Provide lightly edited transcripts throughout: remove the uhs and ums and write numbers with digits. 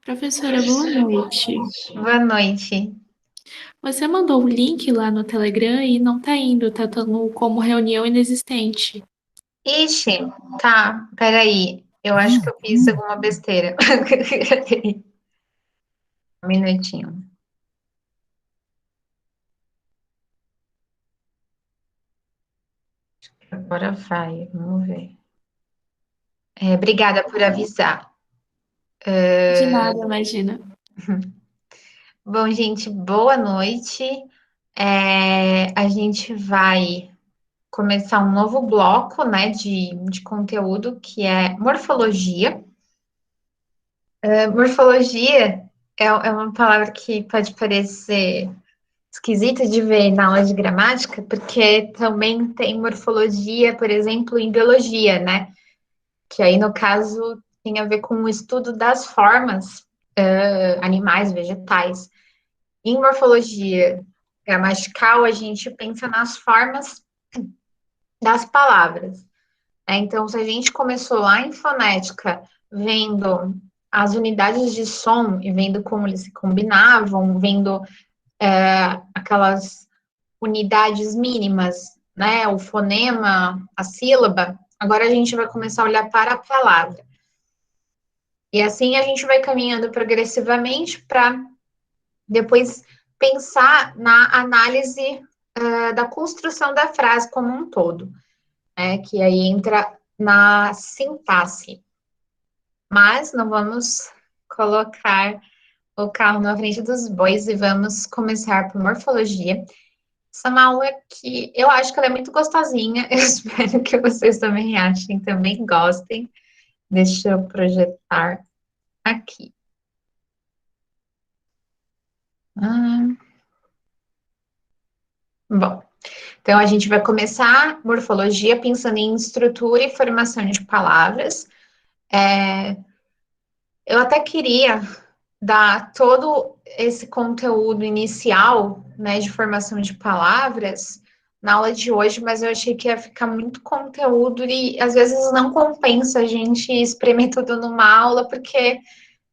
Professora, boa noite. Boa noite. Você mandou o link lá no Telegram e não tá indo, tá dando como reunião inexistente. Ixi, tá, peraí. Eu acho que eu fiz alguma besteira. Um minutinho. Agora vai, vamos ver. Obrigada por avisar. De nada, imagina. Bom, gente, boa noite. A gente vai começar um novo bloco, né, de conteúdo que é morfologia. Morfologia é uma palavra que pode parecer esquisita de ver na aula de gramática, porque também tem morfologia, por exemplo, em biologia, né? Que aí, no caso, tem a ver com o estudo das formas, animais, vegetais. Em morfologia gramatical, a gente pensa nas formas das palavras, né? Então, se a gente começou lá em fonética, vendo as unidades de som e vendo como eles se combinavam, vendo aquelas unidades mínimas, né? O fonema, a sílaba. Agora a gente vai começar a olhar para a palavra. E assim a gente vai caminhando progressivamente para depois pensar na análise da construção da frase como um todo, né? Que aí entra na sintaxe. Mas não vamos colocar o carro na frente dos bois e vamos começar por morfologia. Essa é uma aula que eu acho que ela é muito gostosinha. Eu espero que vocês também achem, também gostem. Deixa eu projetar aqui. Ah, bom, então a gente vai começar morfologia pensando em estrutura e formação de palavras. Eu até queria dar todo esse conteúdo inicial, né, de formação de palavras na aula de hoje, mas eu achei que ia ficar muito conteúdo e às vezes não compensa a gente espremer tudo numa aula, porque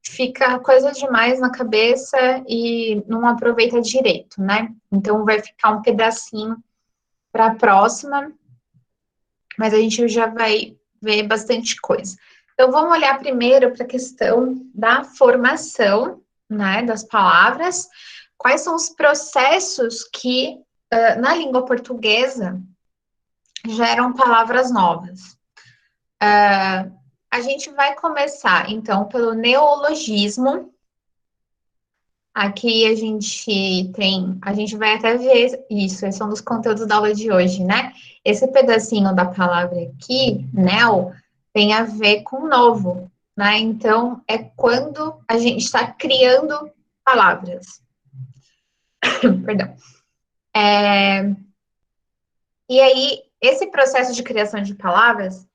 fica coisa demais na cabeça e não aproveita direito, né? Então vai ficar um pedacinho para a próxima, mas a gente já vai ver bastante coisa. Então vamos olhar primeiro para a questão da formação, né, das palavras. Quais são os processos que na língua portuguesa geram palavras novas? A gente vai começar, então, pelo neologismo. Aqui a gente vai até ver isso, esse é um dos conteúdos da aula de hoje, né? Esse pedacinho da palavra aqui, neo, tem a ver com novo, né? Então, é quando a gente está criando palavras. Perdão. E aí, esse processo de criação de palavras,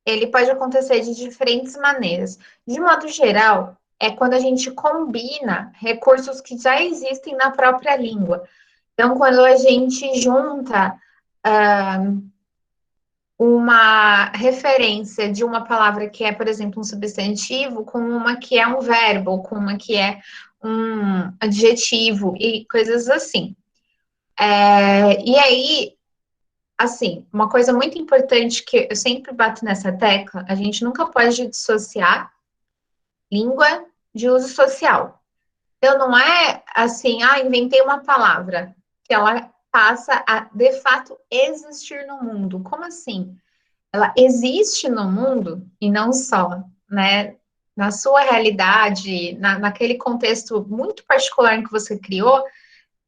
ele pode acontecer de diferentes maneiras. De modo geral, é quando a gente combina recursos que já existem na própria língua. Então, quando a gente junta uma referência de uma palavra que é, por exemplo, um substantivo, com uma que é um verbo, com uma que é um adjetivo e coisas assim. E aí, assim, uma coisa muito importante que eu sempre bato nessa tecla, a gente nunca pode dissociar língua de uso social. Então, não é assim, inventei uma palavra, que ela passa a, de fato, existir no mundo. Como assim? Ela existe no mundo e não só, né? Na sua realidade, naquele contexto muito particular em que você criou,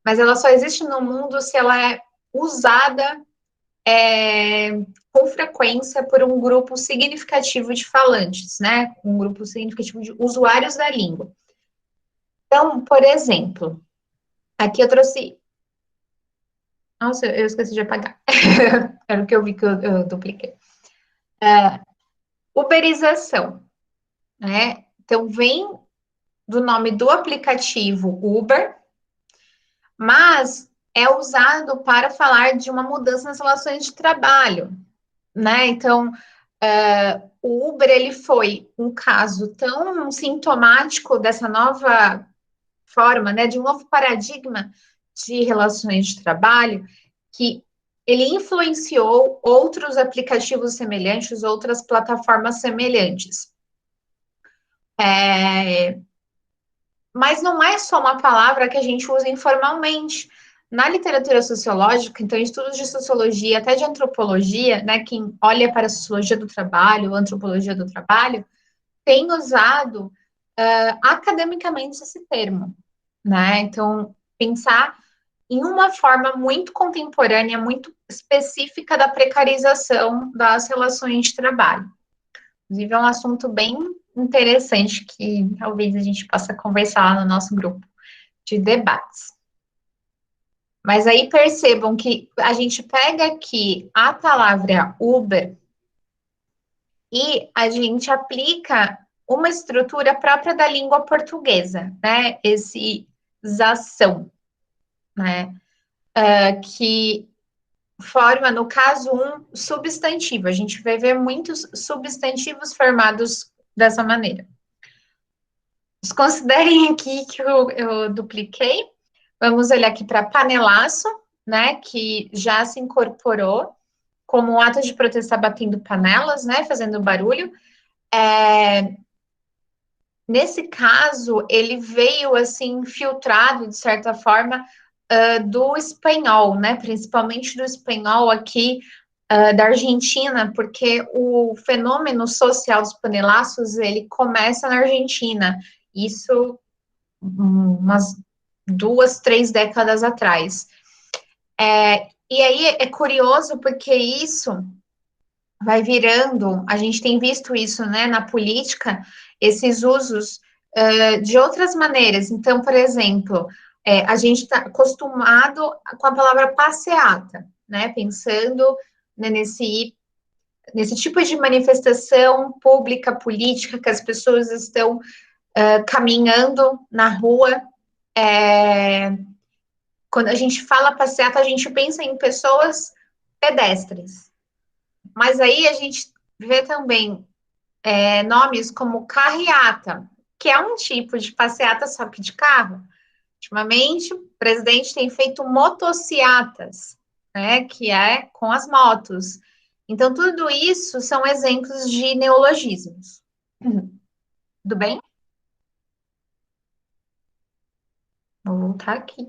mas ela só existe no mundo se ela é usada com frequência por um grupo significativo de falantes, né? Um grupo significativo de usuários da língua. Então, por exemplo, aqui eu trouxe. Nossa, eu esqueci de apagar. Era o que eu vi que eu dupliquei. Uberização, né? Então, vem do nome do aplicativo Uber, mas é usado para falar de uma mudança nas relações de trabalho, né? Então, O Uber, ele foi um caso tão sintomático dessa nova forma, né, de um novo paradigma de relações de trabalho, que ele influenciou outros aplicativos semelhantes, outras plataformas semelhantes. É, mas não é só uma palavra que a gente usa informalmente. Na literatura sociológica, então, estudos de sociologia, até de antropologia, né, quem olha para a sociologia do trabalho, antropologia do trabalho, tem usado academicamente esse termo, né? Então, pensar em uma forma muito contemporânea, muito específica da precarização das relações de trabalho. Inclusive, é um assunto bem interessante que talvez a gente possa conversar lá no nosso grupo de debates. Mas aí percebam que a gente pega aqui a palavra Uber e a gente aplica uma estrutura própria da língua portuguesa, né? Esse zação, né? Que forma, no caso, um substantivo. A gente vai ver muitos substantivos formados dessa maneira. Considerem aqui que eu dupliquei. Vamos olhar aqui para panelaço, né? Que já se incorporou como um ato de protestar batendo panelas, né? Fazendo barulho. Nesse caso, ele veio assim filtrado de certa forma do espanhol, né? Principalmente do espanhol aqui da Argentina, porque o fenômeno social dos panelaços ele começa na Argentina. Isso umas 2, 3 décadas atrás. E aí é curioso porque isso vai virando, a gente tem visto isso, né, na política, esses usos de outras maneiras. Então, por exemplo, a gente está acostumado com a palavra passeata, né, pensando né, nesse tipo de manifestação pública, política, que as pessoas estão caminhando na rua. Quando a gente fala passeata, a gente pensa em pessoas pedestres. Mas aí a gente vê também nomes como carreata, que é um tipo de passeata só que de carro. Ultimamente, o presidente tem feito motociatas, né, que é com as motos. Então, tudo isso são exemplos de neologismos. Tudo bem? Vou voltar aqui.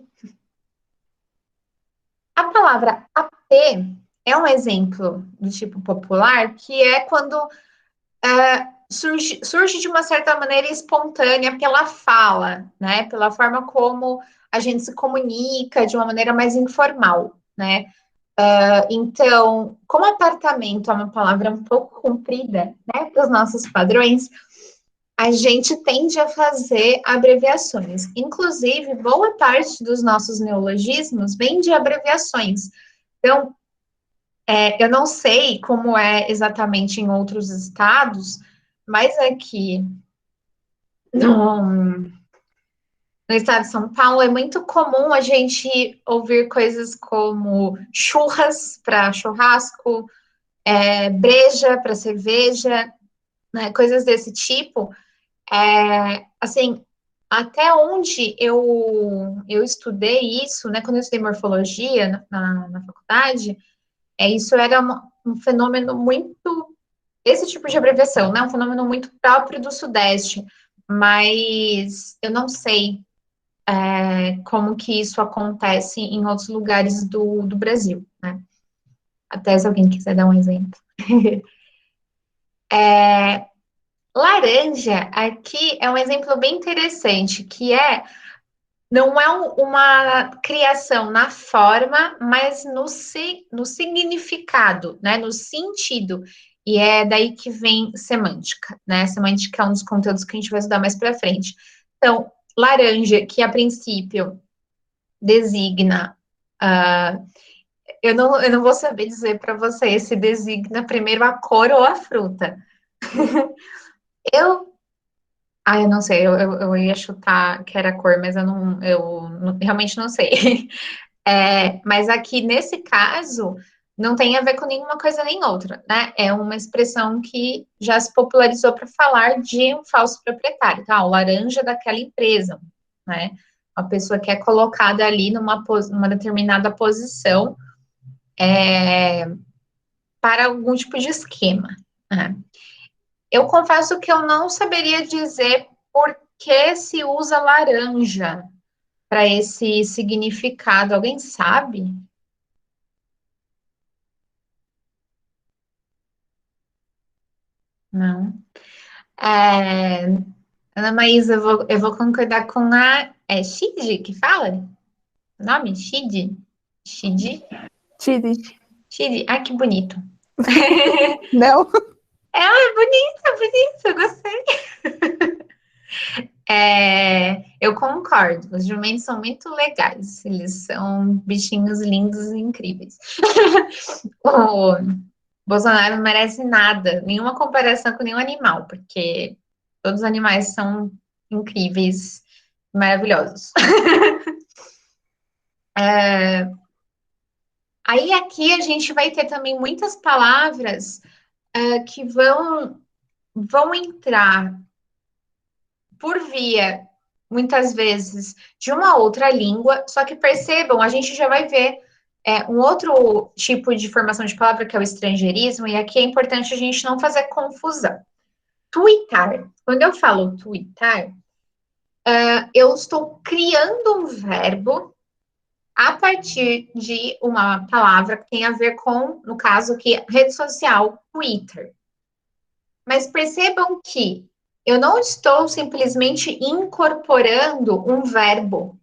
A palavra AP é um exemplo do tipo popular, que é quando surge de uma certa maneira espontânea pela fala, né? Pela forma como a gente se comunica de uma maneira mais informal, né? Então, como apartamento é uma palavra um pouco comprida, né, para os nossos padrões, a gente tende a fazer abreviações. Inclusive, boa parte dos nossos neologismos vem de abreviações. Então, eu não sei como é exatamente em outros estados, mas aqui no, no estado de São Paulo é muito comum a gente ouvir coisas como churras para churrasco, breja para cerveja, né, coisas desse tipo. Assim, até onde eu estudei isso, né, quando eu estudei morfologia na faculdade, isso era um fenômeno muito, esse tipo de abreviação, né, um fenômeno muito próprio do Sudeste, mas eu não sei como que isso acontece em outros lugares do Brasil, né, até se alguém quiser dar um exemplo. Laranja, aqui é um exemplo bem interessante, que não é uma criação na forma, mas no significado, né, no sentido. E é daí que vem semântica, né? Semântica é um dos conteúdos que a gente vai estudar mais para frente. Então, laranja, que a princípio designa. Eu não vou saber dizer para você se designa primeiro a cor ou a fruta. Eu eu não sei, eu ia chutar que era cor, mas realmente não sei. Mas aqui, nesse caso, não tem a ver com nenhuma coisa nem outra, né? É uma expressão que já se popularizou para falar de um falso proprietário, tá? O laranja daquela empresa, né? Uma pessoa que é colocada ali numa determinada posição para algum tipo de esquema, né? Eu confesso que eu não saberia dizer por que se usa laranja para esse significado. Alguém sabe? Não. É, Ana Maísa, eu vou concordar com a. É Shid que fala? O nome? Shid? Shid? Chile. Shid. Ah, que bonito. Não? É bonito, bonito, eu gostei. Eu concordo, os jumentos são muito legais, eles são bichinhos lindos e incríveis. O Bolsonaro não merece nada, nenhuma comparação com nenhum animal, porque todos os animais são incríveis, maravilhosos. Aí aqui a gente vai ter também muitas palavras que vão entrar por via, muitas vezes, de uma outra língua, só que percebam, a gente já vai ver um outro tipo de formação de palavra, que é o estrangeirismo, e aqui é importante a gente não fazer confusão. Tuitar. Quando eu falo tuitar, eu estou criando um verbo a partir de uma palavra que tem a ver com, no caso aqui, rede social, Twitter. Mas percebam que eu não estou simplesmente incorporando um verbo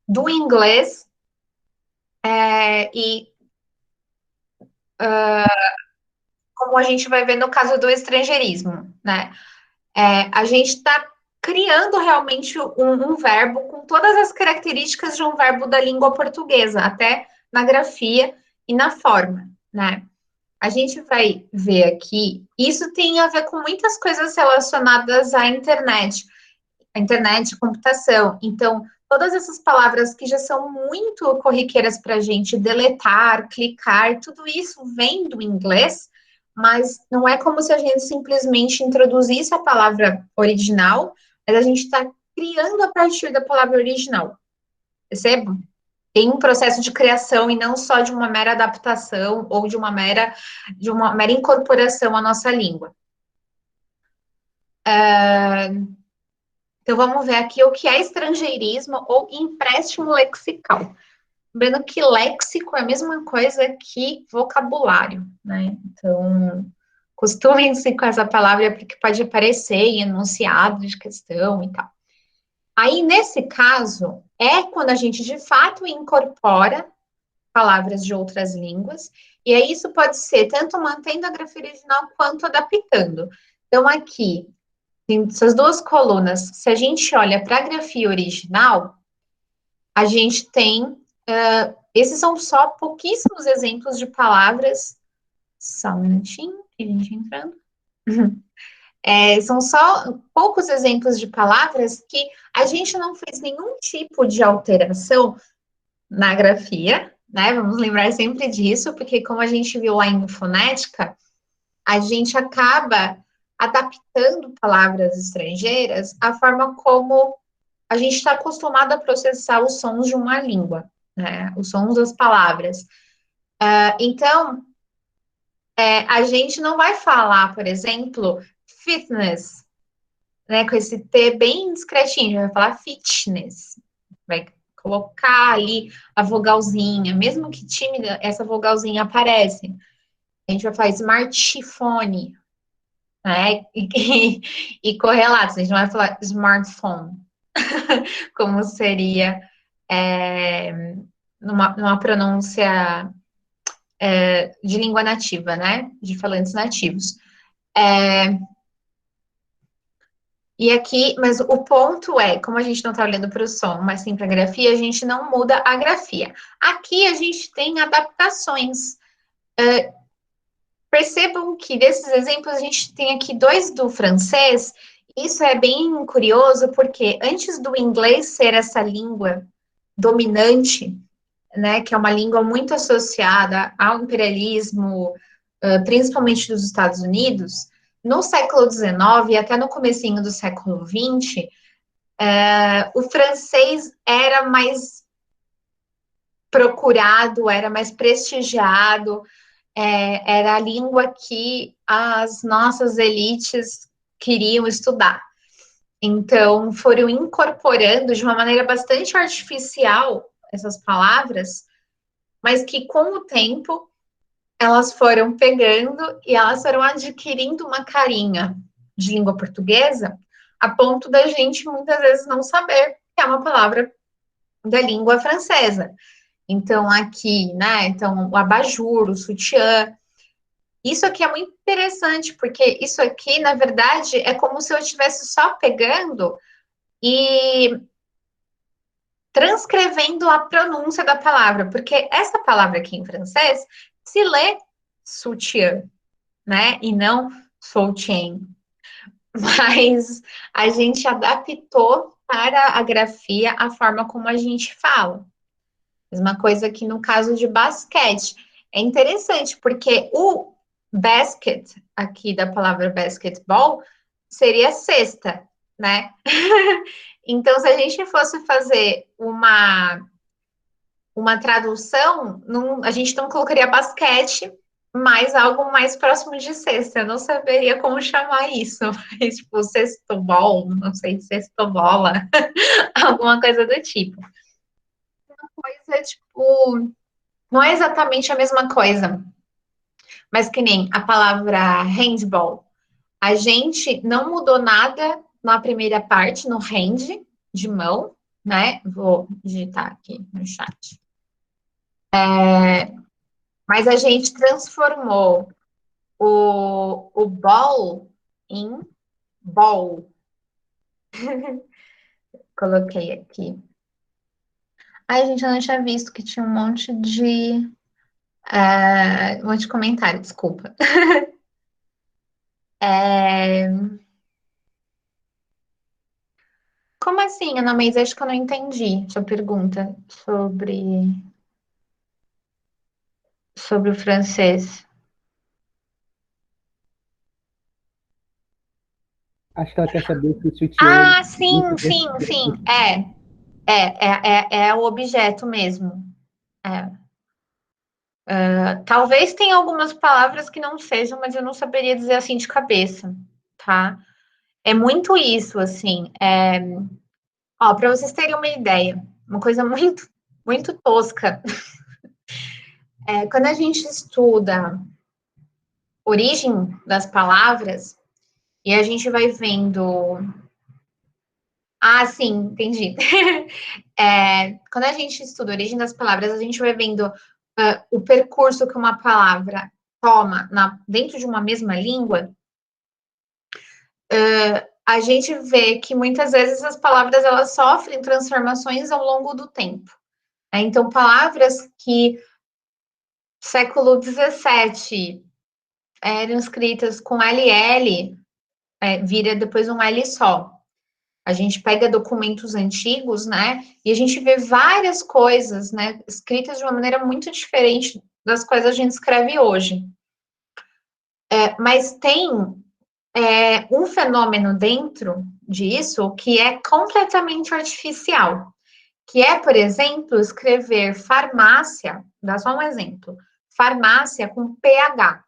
do inglês e como a gente vai ver no caso do estrangeirismo, né? A gente está criando realmente um verbo com todas as características de um verbo da língua portuguesa, até na grafia e na forma, né? A gente vai ver aqui, isso tem a ver com muitas coisas relacionadas à internet, computação. Então, todas essas palavras que já são muito corriqueiras para a gente, deletar, clicar, tudo isso vem do inglês, mas não é como se a gente simplesmente introduzisse a palavra original, mas a gente está criando a partir da palavra original. Percebam? Tem um processo de criação e não só de uma mera adaptação ou de uma mera incorporação à nossa língua. Então, vamos ver aqui o que é estrangeirismo ou empréstimo lexical. Lembrando que léxico é a mesma coisa que vocabulário, né? Então, costumem-se com essa palavra porque pode aparecer em enunciado de questão e tal. Aí, nesse caso, é quando a gente de fato incorpora palavras de outras línguas, e aí isso pode ser tanto mantendo a grafia original quanto adaptando. Então, aqui, tem essas duas colunas, se a gente olha para a grafia original, a gente tem. Esses são só pouquíssimos exemplos de palavras. Só um minutinho, a gente entrando. São só poucos exemplos de palavras que a gente não fez nenhum tipo de alteração na grafia, né? Vamos lembrar sempre disso, porque como a gente viu lá em fonética, a gente acaba adaptando palavras estrangeiras à forma como a gente está acostumado a processar os sons de uma língua, né? Os sons das palavras. Então, a gente não vai falar, por exemplo, fitness, né? Com esse T bem discretinho, vai falar fitness. Vai colocar ali a vogalzinha, mesmo que tímida, essa vogalzinha aparece. A gente vai falar smartphone, né? E correlatos, a gente não vai falar smartphone, como seria numa pronúncia de língua nativa, né? De falantes nativos. E aqui, mas o ponto é, como a gente não está olhando para o som, mas sim para a grafia, a gente não muda a grafia. Aqui a gente tem adaptações. Percebam que desses exemplos a gente tem aqui dois do francês. Isso é bem curioso, porque antes do inglês ser essa língua dominante né, que é uma língua muito associada ao imperialismo, principalmente dos Estados Unidos, no século XIX e até no comecinho do século XX, o francês era mais procurado, era mais prestigiado, era a língua que as nossas elites queriam estudar. Então, foram incorporando de uma maneira bastante artificial essas palavras, mas que com o tempo elas foram pegando e elas foram adquirindo uma carinha de língua portuguesa, a ponto da gente muitas vezes não saber que é uma palavra da língua francesa. Então, aqui, né? Então, o abajur, o sutiã. Isso aqui é muito interessante, porque isso aqui, na verdade, é como se eu estivesse só pegando e transcrevendo a pronúncia da palavra, porque essa palavra aqui em francês se lê sutiã, né? E não soutien. Mas a gente adaptou para a grafia a forma como a gente fala. Mesma coisa que no caso de basquete. É interessante, porque o basket, aqui da palavra basketball, seria cesta, né? Então, se a gente fosse fazer uma tradução, a gente não colocaria basquete, mas algo mais próximo de cesta. Eu não saberia como chamar isso, mas tipo, cestobol, não sei, cestobola, alguma coisa do tipo. Uma coisa, tipo, não é exatamente a mesma coisa, mas que nem a palavra handball. A gente não mudou nada na primeira parte, no hand, de mão, né? Vou digitar aqui no chat. Mas a gente transformou o ball em ball. Coloquei aqui. Ai, gente, eu não tinha visto que tinha um monte de comentário, desculpa. Como assim, Ana Maísa? Acho que eu não entendi sua pergunta sobre o francês. Acho que ela quer saber se o sutiã. Ah, sim, sim, sim. É o objeto mesmo. É. Talvez tenha algumas palavras que não sejam, mas eu não saberia dizer assim de cabeça, tá? É muito isso, assim. Ó, para vocês terem uma ideia, uma coisa muito, muito tosca. Quando a gente estuda origem das palavras e a gente vai vendo. Ah, sim, entendi. Quando a gente estuda a origem das palavras, a gente vai vendo o percurso que uma palavra toma dentro de uma mesma língua. A gente vê que muitas vezes as palavras elas sofrem transformações ao longo do tempo. Então, palavras que século XVII eram escritas com LL, vira depois um L só. A gente pega documentos antigos, né, e a gente vê várias coisas, né, escritas de uma maneira muito diferente das quais a gente escreve hoje. Mas tem um fenômeno dentro disso que é completamente artificial, que é, por exemplo, escrever farmácia, dá só um exemplo, farmácia com PH,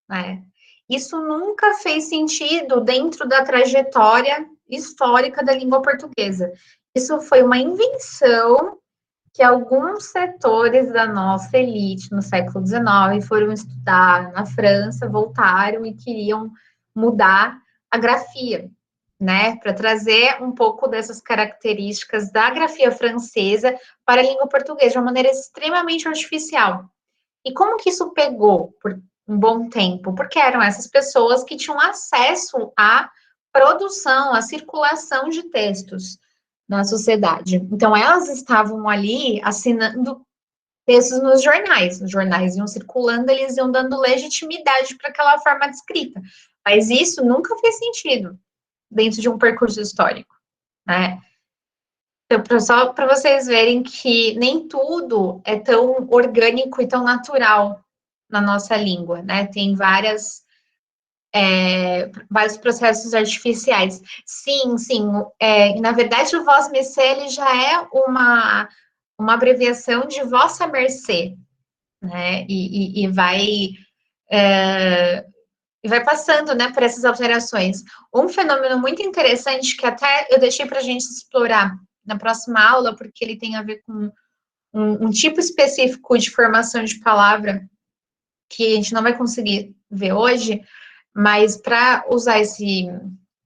né? Isso nunca fez sentido dentro da trajetória histórica da língua portuguesa. Isso foi uma invenção que alguns setores da nossa elite no século XIX foram estudar na França, voltaram e queriam mudar a grafia, né, para trazer um pouco dessas características da grafia francesa para a língua portuguesa de uma maneira extremamente artificial. E como que isso pegou por um bom tempo? Porque eram essas pessoas que tinham acesso à produção, à circulação de textos na sociedade. Então, elas estavam ali assinando textos nos jornais. Os jornais iam circulando, eles iam dando legitimidade para aquela forma de escrita. Mas isso nunca fez sentido dentro de um percurso histórico, né? Então, só para vocês verem que nem tudo é tão orgânico e tão natural na nossa língua, né? Tem vários processos artificiais. Sim, sim. Na verdade, o Vós Mercê ele já é uma abreviação de Vossa Mercê, né? E vai passando, né, por essas alterações. Um fenômeno muito interessante que até eu deixei para a gente explorar na próxima aula, porque ele tem a ver com um tipo específico de formação de palavra que a gente não vai conseguir ver hoje, mas para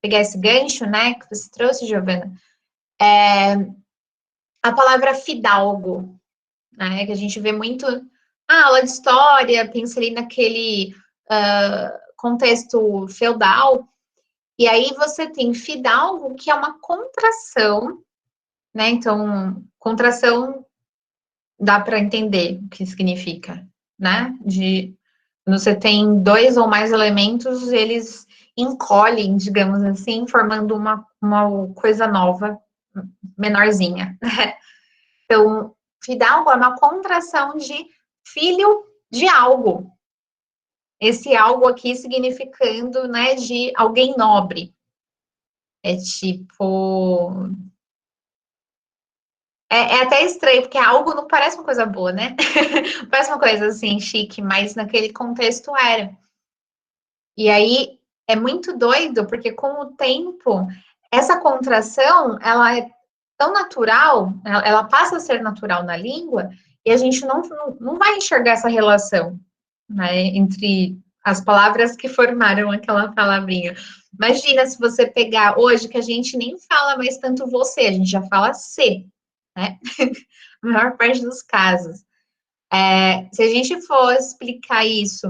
pegar esse gancho, né, que você trouxe, Giovana, a palavra fidalgo, né, que a gente vê muito na aula de história, pensa ali naquele contexto feudal, e aí você tem fidalgo, que é uma contração, né, então, contração dá para entender o que significa, né, quando você tem dois ou mais elementos, eles encolhem, digamos assim, formando uma coisa nova, menorzinha. Então, fidalgo é uma contração de filho de algo. Esse algo aqui significando, né, de alguém nobre. É tipo... É até estranho, porque algo não parece uma coisa boa, né? Parece uma coisa, assim, chique, mas naquele contexto era. E aí, é muito doido, porque com o tempo, essa contração, ela é tão natural, ela passa a ser natural na língua, e a gente não vai enxergar essa relação, né, entre as palavras que formaram aquela palavrinha. Imagina se você pegar hoje, que a gente nem fala mais tanto você, a gente já fala se, né? A maior parte dos casos. Se a gente for explicar isso,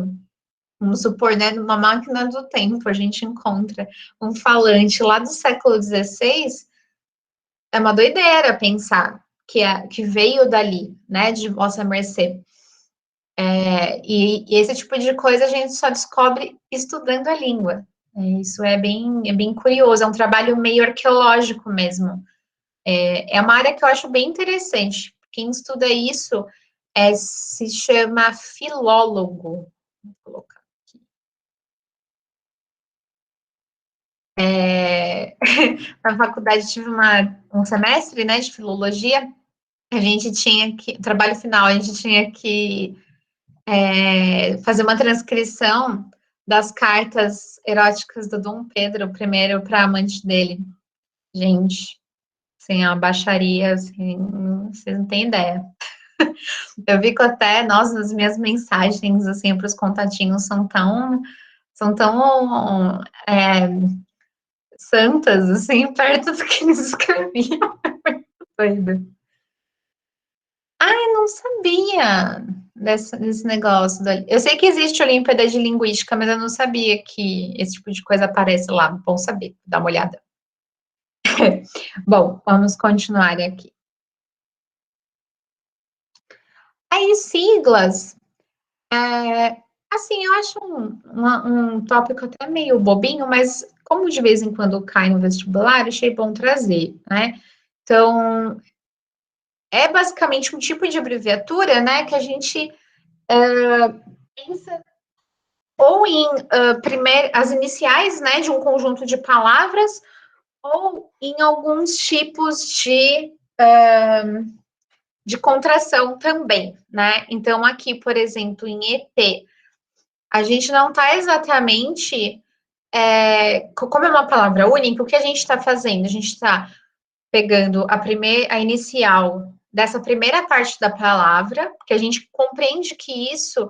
vamos supor, né, numa máquina do tempo, a gente encontra um falante lá do século XVI, é uma doideira pensar que veio dali, né, de Vossa Mercê. E esse tipo de coisa a gente só descobre estudando a língua. Isso é bem curioso, é um trabalho meio arqueológico mesmo. É uma área que eu acho bem interessante. Quem estuda isso se chama filólogo. Vou colocar aqui. Na faculdade tive um semestre, né, de filologia. A gente tinha que, trabalho final, a gente tinha que fazer uma transcrição das cartas eróticas do Dom Pedro I para a amante dele. Gente, assim, a baixaria, assim, vocês não têm ideia. Eu vi que até, nossa, as minhas mensagens, assim, para os contatinhos são tão santas, assim, perto do que eles escreviam. Doido. Ai, não sabia desse negócio. Eu sei que existe Olimpíada de Linguística, mas eu não sabia que esse tipo de coisa aparece lá. Bom saber, dá uma olhada. Bom, vamos continuar aqui. Aí, siglas. Assim, eu acho um tópico até meio bobinho, mas como de vez em quando cai no vestibular, achei bom trazer, né? Então, é basicamente um tipo de abreviatura, né, que a gente pensa ou em as iniciais, né, de um conjunto de palavras, ou em alguns tipos de contração também, né? Então, aqui, por exemplo, em ET, a gente não está exatamente, como é uma palavra única, o que a gente está fazendo? A gente está pegando a inicial dessa primeira parte da palavra, porque a gente compreende que isso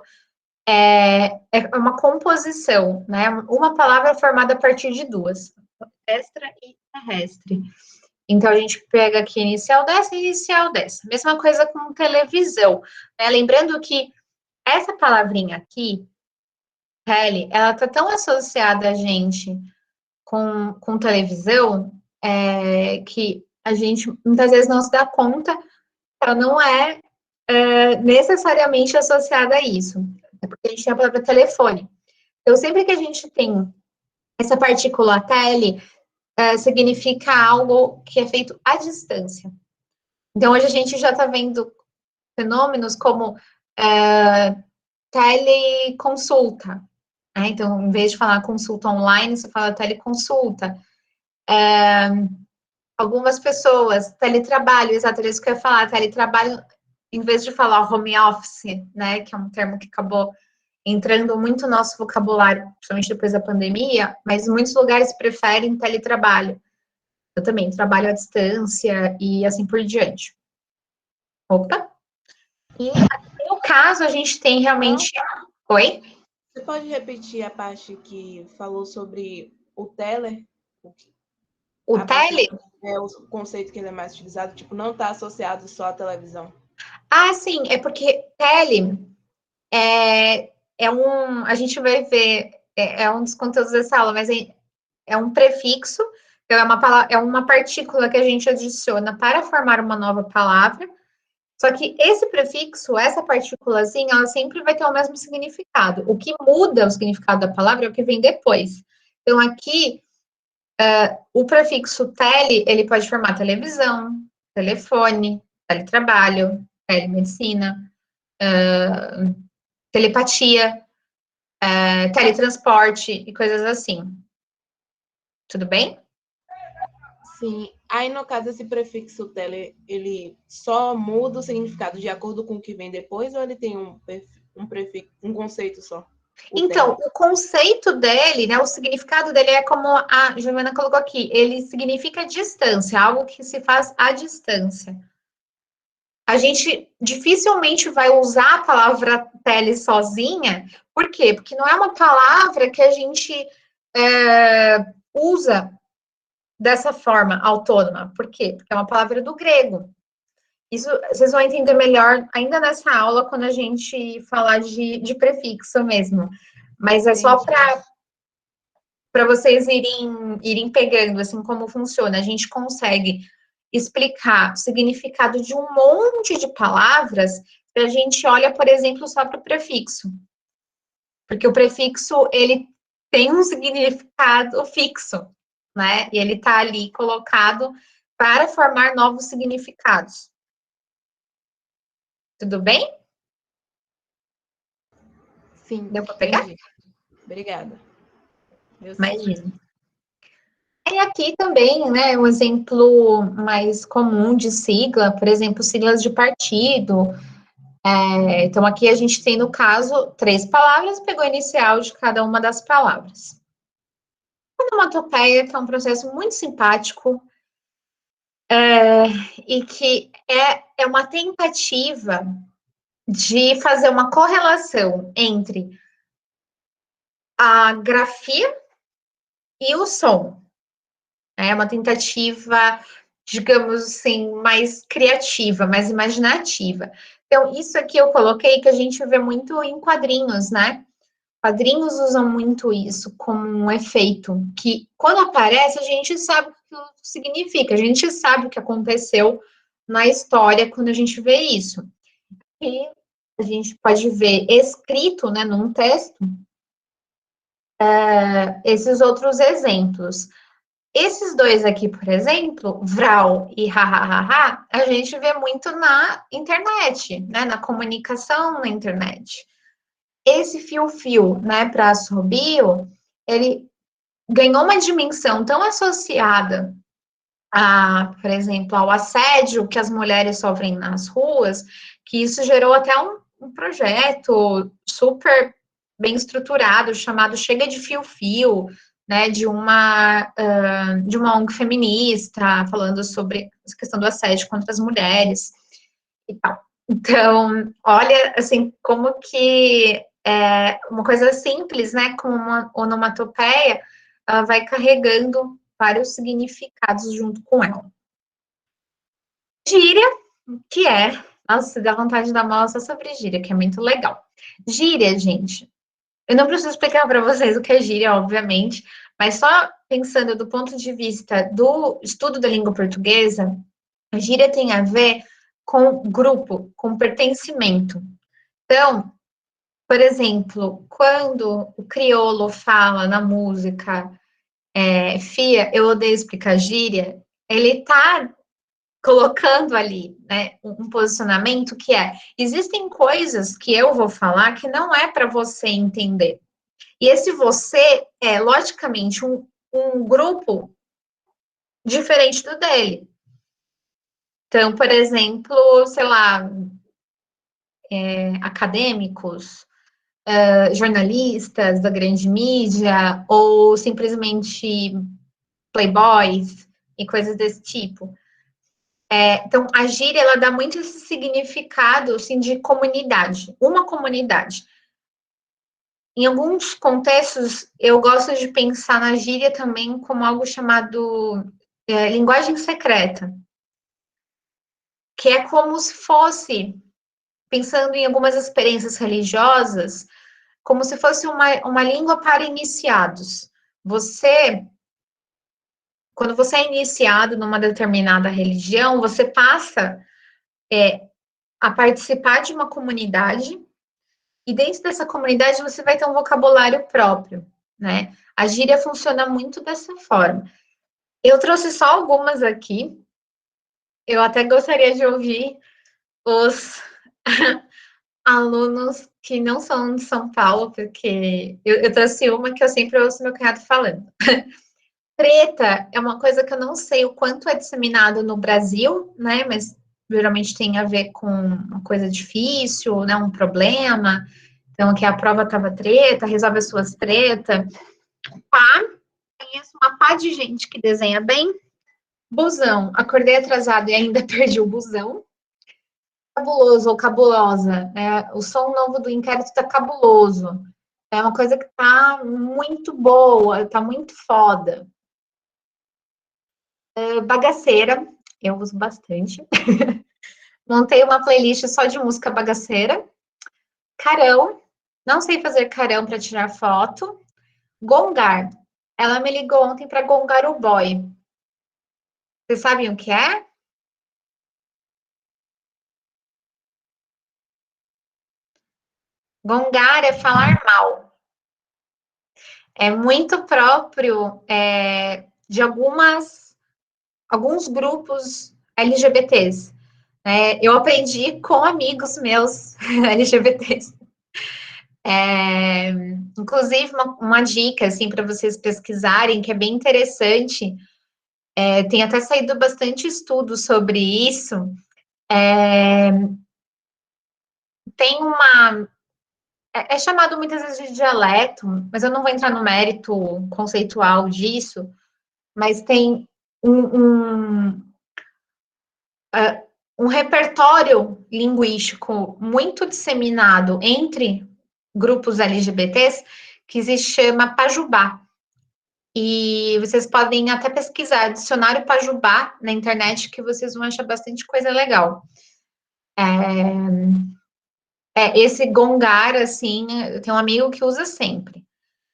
é uma composição, né? Uma palavra formada a partir de duas, extra e terrestre. Então, a gente pega aqui inicial dessa e inicial dessa. Mesma coisa com televisão, né? Lembrando que essa palavrinha aqui, tele, ela tá tão associada a gente com televisão, que a gente muitas vezes não se dá conta que ela não é necessariamente associada a isso. É porque a gente tem a palavra telefone. Então, sempre que a gente tem essa partícula tele, significa algo que é feito à distância. Então, hoje a gente já está vendo fenômenos como teleconsulta. Né? Então, em vez de falar consulta online, você fala teleconsulta. Algumas pessoas, teletrabalho, exatamente isso que eu ia falar, teletrabalho, em vez de falar home office, né, que é um termo que acabou entrando muito no nosso vocabulário, principalmente depois da pandemia, mas muitos lugares preferem teletrabalho. Eu também trabalho à distância e assim por diante. Opa! E no caso, a gente tem realmente... Oi? Você pode repetir a parte que falou sobre o teler? O tele? É o conceito que ele é mais utilizado, tipo, não está associado só à televisão. Ah, sim, é porque tele é um... A gente vai ver, é um dos conteúdos dessa aula, mas é um prefixo, então é uma partícula que a gente adiciona para formar uma nova palavra. Só que esse prefixo, essa partículazinha, ela sempre vai ter o mesmo significado. O que muda o significado da palavra é o que vem depois. Então, aqui, o prefixo tele, ele pode formar televisão, telefone, teletrabalho, telemedicina, telepatia, teletransporte e coisas assim. Tudo bem? Sim. Aí, no caso, esse prefixo tele, ele só muda o significado de acordo com o que vem depois, ou ele tem um prefixo, um conceito só? Então, o conceito dele, né, o significado dele é como a Giovana colocou aqui, ele significa distância, algo que se faz à distância. A gente dificilmente vai usar a palavra tele sozinha, por quê? Porque não é uma palavra que a gente usa dessa forma autônoma. Por quê? Porque é uma palavra do grego. Isso vocês vão entender melhor ainda nessa aula, quando a gente falar de prefixo mesmo. Mas é só para vocês irem pegando, assim, como funciona. A gente consegue explicar o significado de um monte de palavras se a gente olha, por exemplo, só para o prefixo. Porque o prefixo, ele tem um significado fixo, né? E ele está ali colocado para formar novos significados. Tudo bem? Sim. Deu para pegar? Entendi. Obrigada. Imagina. E aqui também, né, um exemplo mais comum de sigla, por exemplo, siglas de partido. Então, aqui a gente tem, no caso, 3 palavras, pegou a inicial de cada uma das palavras. Onomatopeia, que é um processo muito simpático, e que é uma tentativa de fazer uma correlação entre a grafia e o som. É uma tentativa, digamos assim, mais criativa, mais imaginativa. Então, isso aqui eu coloquei que a gente vê muito em quadrinhos, né? Quadrinhos usam muito isso como um efeito, que quando aparece, a gente sabe o que significa, a gente sabe o que aconteceu na história quando a gente vê isso. E a gente pode ver escrito, né, num texto, esses outros exemplos. Esses dois aqui, por exemplo, vral e ha, a gente vê muito na internet, né, na comunicação na internet. Esse fio-fio, né, para assobio, ele ganhou uma dimensão tão associada por exemplo, ao assédio que as mulheres sofrem nas ruas, que isso gerou até um projeto super bem estruturado, chamado Chega de Fio-Fio, né, de uma ONG feminista, falando sobre a questão do assédio contra as mulheres e tal. Então, olha, assim, como que uma coisa simples, né, como uma onomatopeia, ela vai carregando vários significados junto com ela. Gíria, que é... Nossa, dá vontade de dar uma aula só sobre gíria, que é muito legal. Gíria, gente, eu não preciso explicar para vocês o que é gíria, obviamente, mas só pensando do ponto de vista do estudo da língua portuguesa, a gíria tem a ver com grupo, com pertencimento. Então, por exemplo, quando o crioulo fala na música Fia, eu odeio explicar gíria, ele está colocando ali, né, um posicionamento que existem coisas que eu vou falar que não é para você entender. E esse você é, logicamente, um grupo diferente do dele. Então, por exemplo, sei lá, acadêmicos, jornalistas da grande mídia, ou simplesmente playboys e coisas desse tipo. Então, a gíria, ela dá muito esse significado, assim, de comunidade, uma comunidade. Em alguns contextos, eu gosto de pensar na gíria também como algo chamado linguagem secreta, que é como se fosse, pensando em algumas experiências religiosas, como se fosse uma língua para iniciados. Quando você é iniciado numa determinada religião, você passa a participar de uma comunidade, e dentro dessa comunidade você vai ter um vocabulário próprio, né? A gíria funciona muito dessa forma. Eu trouxe só algumas aqui. Eu até gostaria de ouvir os alunos que não são de São Paulo, porque eu trouxe uma que eu sempre ouço meu cunhado falando. Treta é uma coisa que eu não sei o quanto é disseminado no Brasil, né? Mas geralmente tem a ver com uma coisa difícil, né? Um problema. Então, que a prova estava treta, resolve as suas tretas. Pá, conheço uma pá de gente que desenha bem. Busão, acordei atrasado e ainda perdi o busão. Cabuloso ou cabulosa, né? O som novo do inquérito tá cabuloso. É uma coisa que tá muito boa, tá muito foda. Bagaceira, eu uso bastante. Montei uma playlist só de música bagaceira. Carão, não sei fazer carão para tirar foto. Gongar, ela me ligou ontem para gongar o boy. Vocês sabem o que é? Gongar é falar mal. É muito próprio de alguns grupos LGBTs. Eu aprendi com amigos meus LGBTs. Inclusive, uma dica assim, para vocês pesquisarem, que é bem interessante, tem até saído bastante estudo sobre isso. Tem uma. É chamado muitas vezes de dialeto, mas eu não vou entrar no mérito conceitual disso, mas tem um repertório linguístico muito disseminado entre grupos LGBTs que se chama Pajubá. E vocês podem até pesquisar dicionário Pajubá na internet, que vocês vão achar bastante coisa legal. Esse gongar, assim, eu tenho um amigo que usa sempre.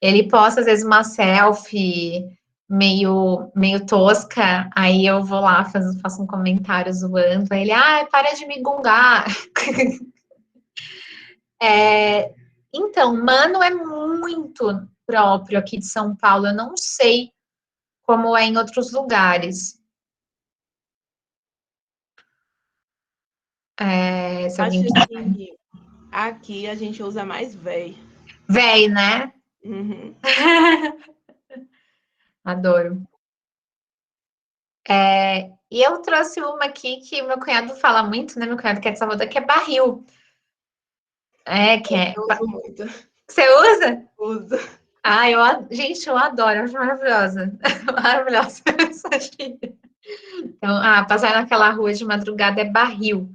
Ele posta, às vezes, uma selfie meio tosca, aí eu vou lá, faço um comentário zoando, aí ele, para de me gongar. Então, mano é muito próprio aqui de São Paulo, eu não sei como é em outros lugares. Se alguém... Acho que aqui a gente usa mais véi. Véi, né? Uhum. Adoro. E eu trouxe uma aqui que meu cunhado fala muito, né? Meu cunhado que é de Salvador, que é barril. Eu uso muito. Você usa? Uso. Gente, eu adoro, eu acho maravilhosa. Maravilhosa essa gíria. Então, passar naquela rua de madrugada é barril,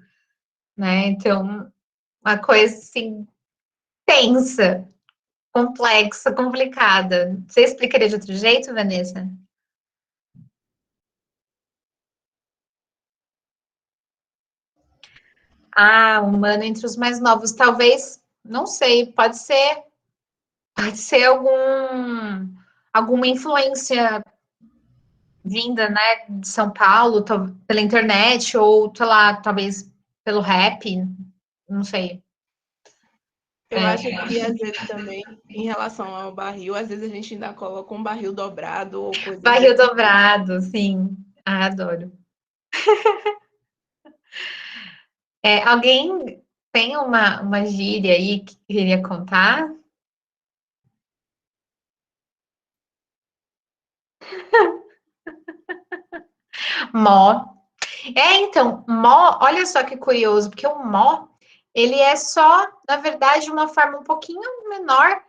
né? Então, uma coisa assim, tensa, complexa, complicada. Você explicaria de outro jeito, Vanessa? Humano entre os mais novos, talvez, não sei, pode ser alguma influência vinda, né, de São Paulo, pela internet, ou, sei lá, talvez pelo rap, não sei. Eu acho que, às vezes, também, em relação ao barril, às vezes a gente ainda coloca um barril dobrado ou coisa Barril dobrado, sim. Adoro. Alguém tem uma gíria aí que queria contar? Mó. Então, mó, olha só que curioso, porque o mó, ele é só, na verdade, uma forma um pouquinho menor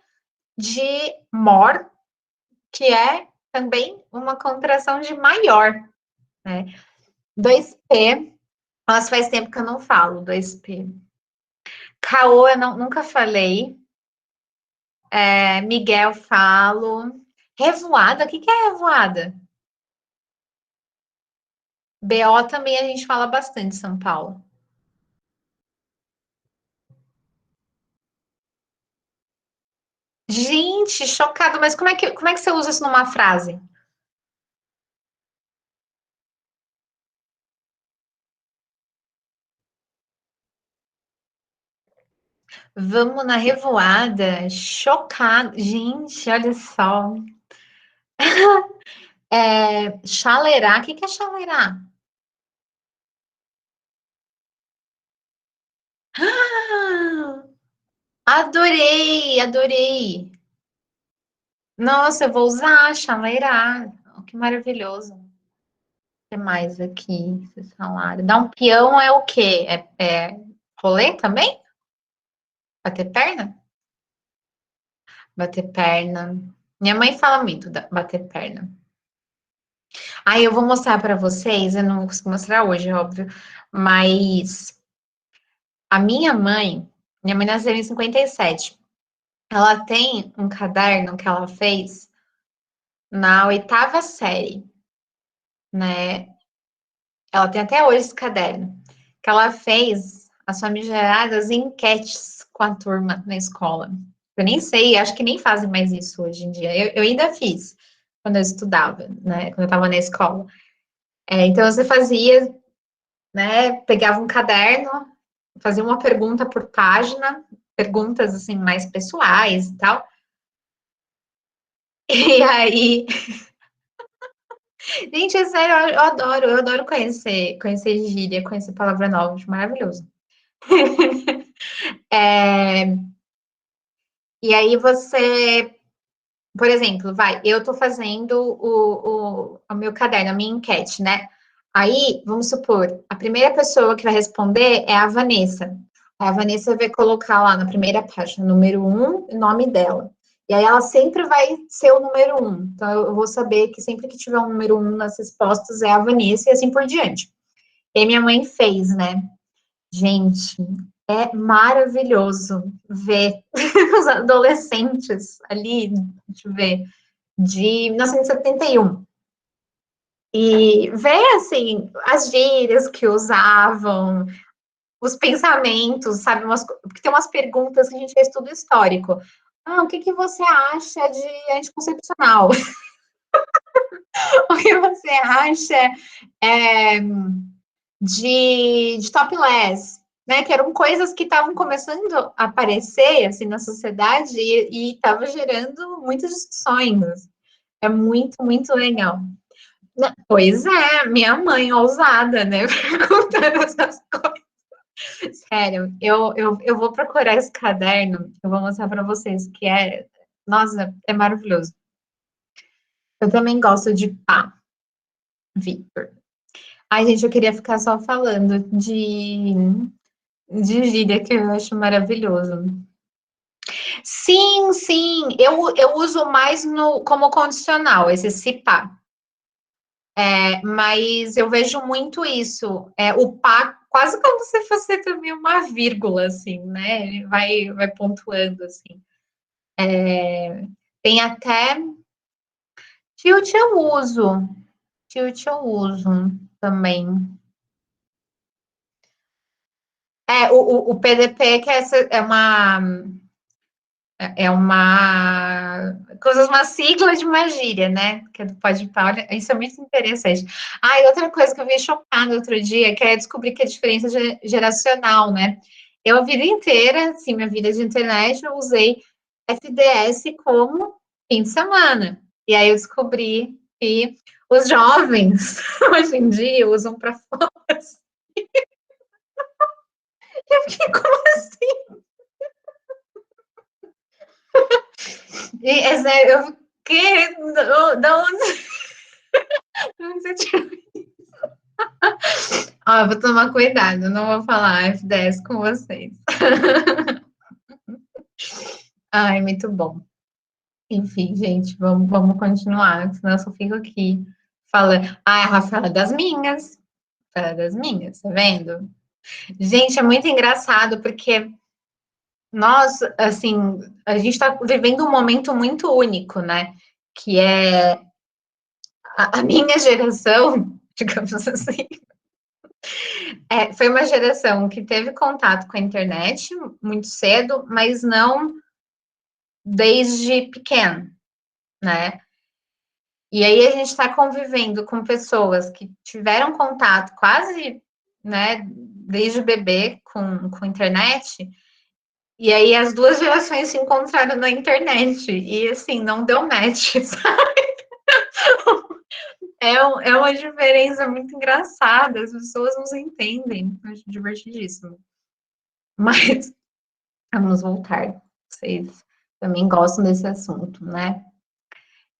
de mor, que é também uma contração de maior, né? 2P, nossa, faz tempo que eu não falo 2P. Caô, eu nunca falei. Miguel, falo. Revoada, o que é revoada? BO também a gente fala bastante em São Paulo. Gente, chocado, mas como é que você usa isso numa frase? Vamos na revoada, chocado. Gente, olha só. Chaleirar, o que é chaleirar? Ah, adorei, adorei. Nossa, eu vou usar chaleirar. Oh, que maravilhoso. O que mais aqui? Vocês falaram. Dar um peão é o quê? Rolê também? Bater perna? Bater perna. Minha mãe fala muito da bater perna. Aí eu vou mostrar para vocês, eu não consigo mostrar hoje, óbvio, mas a minha mãe nasceu em 57. Ela tem um caderno que ela fez na oitava série, né? Ela tem até hoje esse caderno, que ela fez as famigeradas enquetes com a turma na escola. Eu nem sei, acho que nem fazem mais isso hoje em dia. Eu ainda fiz quando eu estudava, né? Quando eu estava na escola. Então você fazia, né? Pegava um caderno, fazia uma pergunta por página, perguntas assim mais pessoais e tal. E aí, gente, é sério, eu adoro conhecer gíria, conhecer palavra nova, acho maravilhoso. E aí você, por exemplo, eu tô fazendo o meu caderno, a minha enquete, né? Aí, vamos supor, a primeira pessoa que vai responder é a Vanessa. A Vanessa vai colocar lá na primeira página, número 1, o nome dela. E aí ela sempre vai ser o número 1. Então eu vou saber que sempre que tiver um número 1 nas respostas é a Vanessa e assim por diante. E aí minha mãe fez, né? Gente, é maravilhoso ver os adolescentes ali, deixa eu ver, de 1971. E ver, assim, as gírias que usavam, os pensamentos, sabe? Porque tem umas perguntas que a gente fez tudo histórico. O que você acha de anticoncepcional? O que você acha de topless? Né? Que eram coisas que estavam começando a aparecer, assim, na sociedade e estava gerando muitas discussões. É muito, muito legal. Pois é, minha mãe ousada, né? Perguntando essas coisas. Sério, eu vou procurar esse caderno, eu vou mostrar para vocês, que nossa, é maravilhoso. Eu também gosto de pá, Victor. Ai, gente, eu queria ficar só falando de gíria, que eu acho maravilhoso. Sim, sim, eu uso mais como condicional, esse se pá. Mas eu vejo muito isso. O pá, quase como se fosse também uma vírgula, assim, né? Ele vai pontuando, assim. Tem até tilt eu uso. Tilt eu uso também. O PDP, que uma sigla de uma gíria, né? Que é do Pode Pá. Olha, isso é muito interessante. E outra coisa que eu vi chocada outro dia, que é descobrir que a diferença geracional, né? Eu a vida inteira, assim, minha vida de internet, eu usei FDS como fim de semana. E aí eu descobri que os jovens, hoje em dia, usam para fora. Eu fiquei, como assim? E, é sério, eu fiquei, da onde você tirou isso? Ó, eu vou tomar cuidado, não vou falar F10 com vocês. Ai, muito bom. Enfim, gente, vamos continuar, senão eu só fico aqui falando. Ah, a Rafaela é das minhas. Rafaela é das minhas, tá vendo? Gente, é muito engraçado, porque nós, assim, a gente está vivendo um momento muito único, né? Que é a minha geração, digamos assim, foi uma geração que teve contato com a internet muito cedo, mas não desde pequeno, né? E aí a gente está convivendo com pessoas que tiveram contato quase, né, desde bebê com internet, e aí as duas gerações se encontraram na internet, e assim, não deu match, sabe? É uma diferença muito engraçada, as pessoas não se entendem, acho divertidíssimo. Mas vamos voltar, vocês também gostam desse assunto, né?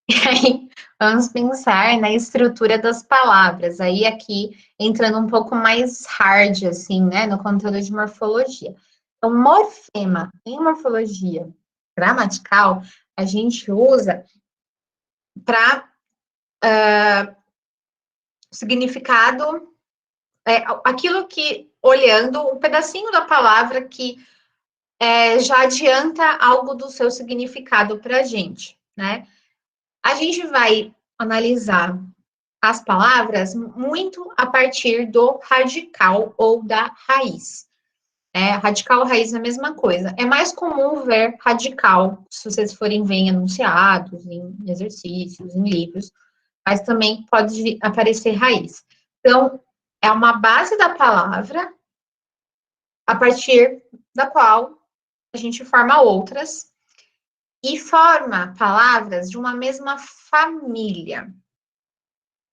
E aí, vamos pensar na estrutura das palavras. Aí, aqui, entrando um pouco mais hard, assim, né, no conteúdo de morfologia. Então, morfema, em morfologia gramatical, a gente usa para significado, aquilo que, olhando um pedacinho da palavra que já adianta algo do seu significado para a gente, né? A gente vai analisar as palavras muito a partir do radical ou da raiz. Radical e raiz é a mesma coisa. É mais comum ver radical, se vocês forem ver em enunciados, em exercícios, em livros, mas também pode aparecer raiz. Então, é uma base da palavra a partir da qual a gente forma outras e forma palavras de uma mesma família.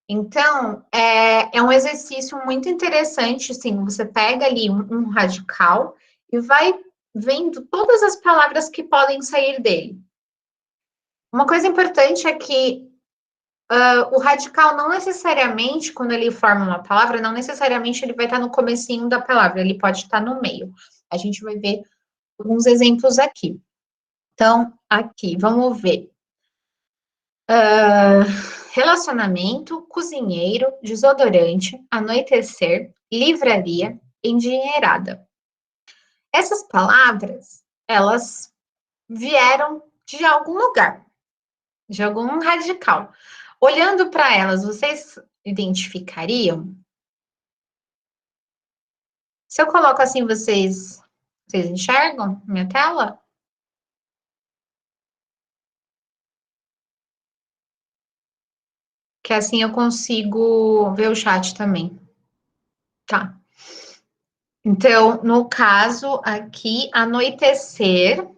Então, é um exercício muito interessante, assim, você pega ali um radical e vai vendo todas as palavras que podem sair dele. Uma coisa importante é que o radical não necessariamente, quando ele forma uma palavra, não necessariamente ele vai estar no comecinho da palavra, ele pode estar no meio. A gente vai ver alguns exemplos aqui. Então, aqui, vamos ver. Relacionamento, cozinheiro, desodorante, anoitecer, livraria, endinheirada. Essas palavras, elas vieram de algum lugar, de algum radical. Olhando para elas, vocês identificariam? Se eu coloco assim, vocês enxergam minha tela? Que assim eu consigo ver o chat também. Tá. Então, no caso aqui, anoitecer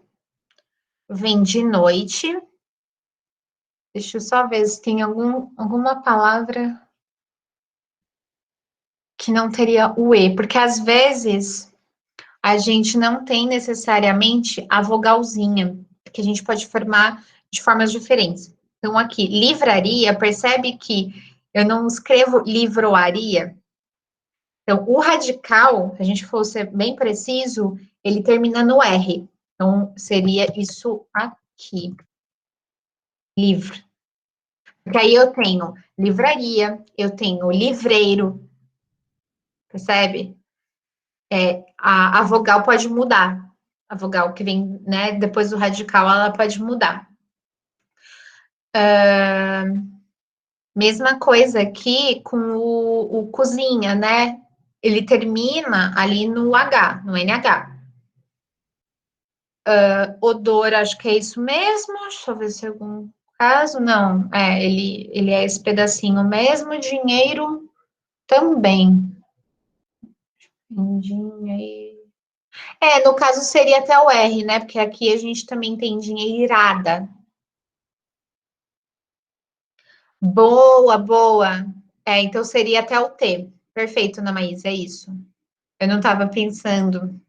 vem de noite. Deixa eu só ver se tem alguma palavra que não teria o E, porque às vezes a gente não tem necessariamente a vogalzinha, que a gente pode formar de formas diferentes. Então, aqui, livraria, percebe que eu não escrevo livroaria? Então, o radical, se a gente fosse bem preciso, ele termina no R. Então, seria isso aqui. Livro. Porque aí eu tenho livraria, eu tenho livreiro, percebe? A vogal pode mudar. A vogal que vem, né, depois do radical, ela pode mudar. Mesma coisa aqui com o cozinha, né? Ele termina ali no H, no NH. Odor, acho que é isso mesmo. Deixa eu ver se é algum caso. Não, ele é esse pedacinho mesmo. Dinheiro também. Dinheiro. No caso seria até o R, né? Porque aqui a gente também tem dinheirada. Boa, boa. Então seria até o T. Perfeito, Ana Maísa, é isso. Eu não estava pensando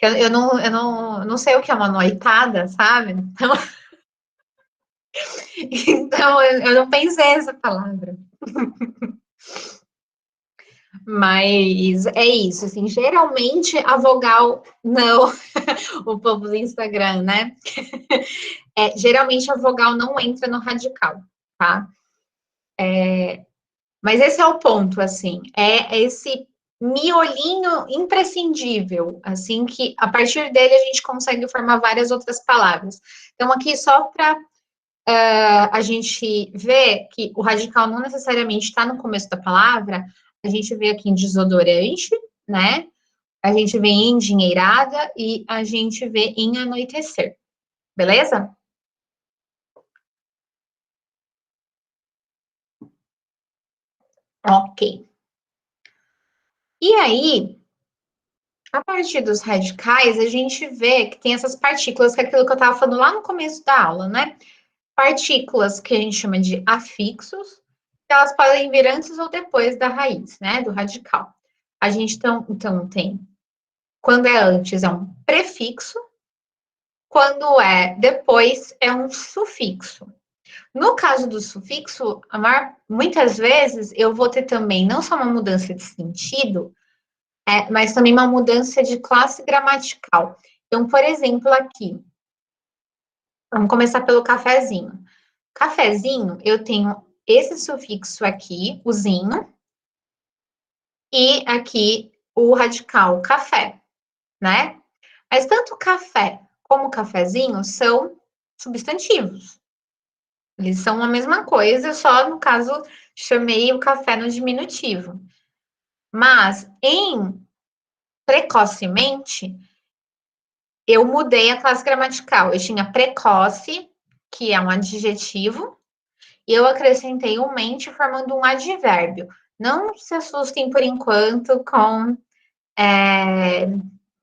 Eu não sei o que é uma noitada, sabe? Então eu não pensei essa palavra. Mas é isso, assim, geralmente a vogal, não, o povo do Instagram, né? Geralmente a vogal não entra no radical, tá? Mas esse é o ponto, assim, é esse miolinho imprescindível, assim, que a partir dele a gente consegue formar várias outras palavras. Então, aqui só para a gente ver que o radical não necessariamente está no começo da palavra, a gente vê aqui em desodorante, né? A gente vê em endinheirada e a gente vê em anoitecer, beleza? Ok. E aí, a partir dos radicais, a gente vê que tem essas partículas, que é aquilo que eu estava falando lá no começo da aula, né? Partículas que a gente chama de afixos, que elas podem vir antes ou depois da raiz, né? Do radical. A gente então tem, quando é antes, é um prefixo, quando é depois, é um sufixo. No caso do sufixo, muitas vezes eu vou ter também não só uma mudança de sentido, mas também uma mudança de classe gramatical. Então, por exemplo, aqui, vamos começar pelo cafezinho. Cafezinho, eu tenho esse sufixo aqui, o zinho, e aqui o radical café, né? Mas tanto café como cafezinho são substantivos. Eles são a mesma coisa, só no caso chamei o café no diminutivo. Mas precocemente, eu mudei a classe gramatical. Eu tinha precoce, que é um adjetivo, e eu acrescentei o mente formando um advérbio. Não se assustem por enquanto com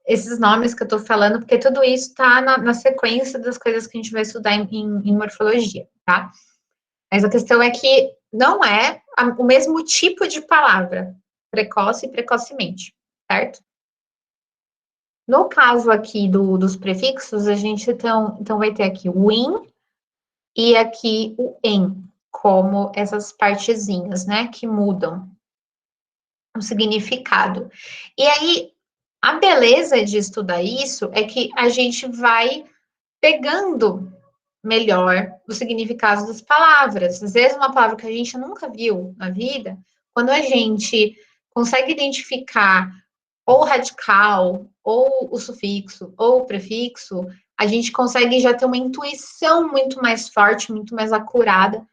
esses nomes que eu estou falando, porque tudo isso está na sequência das coisas que a gente vai estudar em morfologia, tá? Mas a questão é que não é o mesmo tipo de palavra, precoce e precocemente, certo? No caso aqui dos prefixos, a gente então vai ter aqui o in e aqui o em, como essas partezinhas, né, que mudam o significado. E aí, a beleza de estudar isso é que a gente vai pegando melhor o significado das palavras. Às vezes, uma palavra que a gente nunca viu na vida, quando a gente consegue identificar ou o radical, ou o sufixo, ou o prefixo, a gente consegue já ter uma intuição muito mais forte, muito mais acurada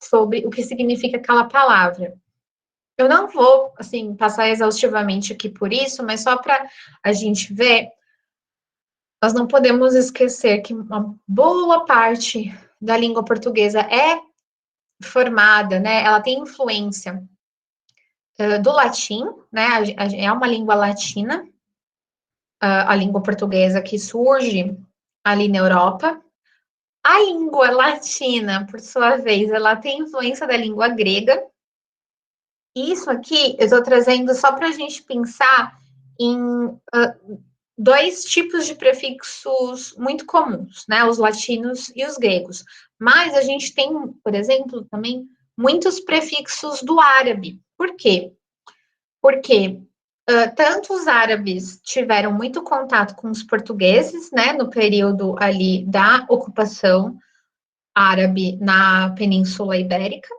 sobre o que significa aquela palavra. Eu não vou, assim, passar exaustivamente aqui por isso, mas só para a gente ver, nós não podemos esquecer que uma boa parte da língua portuguesa é formada, né? Ela tem influência do latim, né? É uma língua latina, a língua portuguesa que surge ali na Europa. A língua latina, por sua vez, ela tem influência da língua grega. Isso aqui eu estou trazendo só para a gente pensar em dois tipos de prefixos muito comuns, né? Os latinos e os gregos. Mas a gente tem, por exemplo, também muitos prefixos do árabe. Por quê? Porque tanto os árabes tiveram muito contato com os portugueses, né, no período ali da ocupação árabe na Península Ibérica,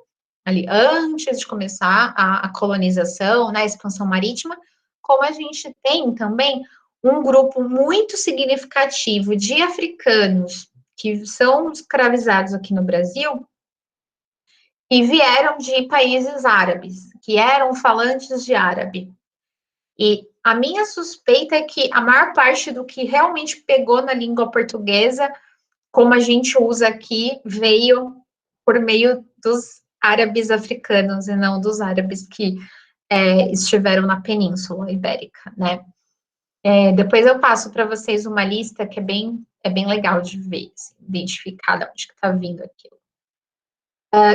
ali antes de começar a colonização, né, a expansão marítima, como a gente tem também um grupo muito significativo de africanos que são escravizados aqui no Brasil e vieram de países árabes, que eram falantes de árabe. E a minha suspeita é que a maior parte do que realmente pegou na língua portuguesa, como a gente usa aqui, veio por meio dos árabes africanos e não dos árabes que estiveram na Península Ibérica, né? Depois eu passo para vocês uma lista que é bem legal de ver, assim, identificar de onde que está vindo aquilo.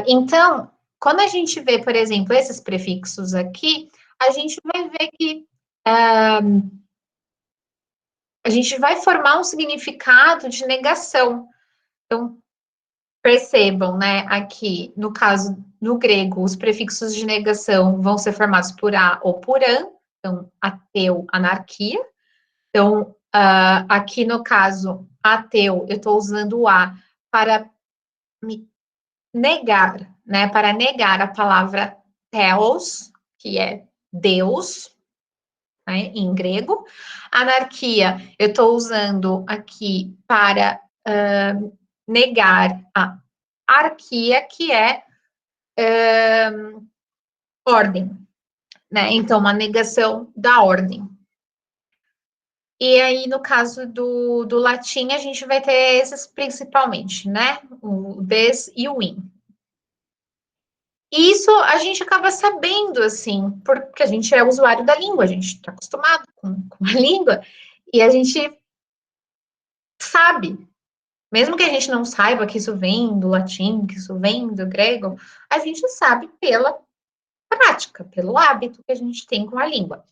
Então, quando a gente vê, por exemplo, esses prefixos aqui, a gente vai ver que a a gente vai formar um significado de negação. Então, percebam, né, aqui, no caso, no grego, os prefixos de negação vão ser formados por a ou por an, então, ateu, anarquia. Então, aqui no caso, ateu, eu estou usando o a para me negar, né, para negar a palavra theos, que é Deus, né, em grego. Anarquia, eu estou usando aqui para negar a arquia, que é ordem, né? Então, uma negação da ordem. E aí, no caso do latim, a gente vai ter esses principalmente, né? O des e o in. E isso a gente acaba sabendo, assim, porque a gente é usuário da língua, a gente está acostumado com a língua, e a gente sabe. Mesmo que a gente não saiba que isso vem do latim, que isso vem do grego, a gente sabe pela prática, pelo hábito que a gente tem com a língua.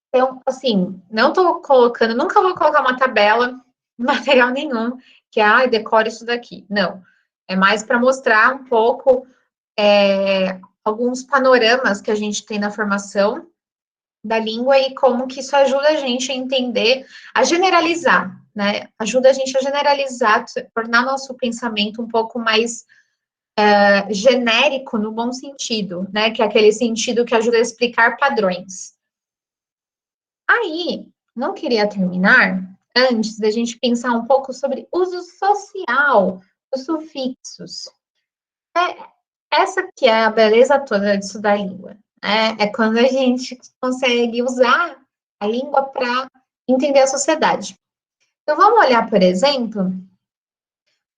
Então, assim, não estou colocando, nunca vou colocar uma tabela, material nenhum, que decore isso daqui. Não. É mais para mostrar um pouco alguns panoramas que a gente tem na formação da língua e como que isso ajuda a gente a entender, a generalizar, né? Ajuda a gente a generalizar, tornar nosso pensamento um pouco mais genérico no bom sentido, né? Que é aquele sentido que ajuda a explicar padrões. Aí, não queria terminar antes da gente pensar um pouco sobre uso social dos sufixos. Essa que é a beleza toda de estudar a língua. É quando a gente consegue usar a língua para entender a sociedade. Então, vamos olhar, por exemplo,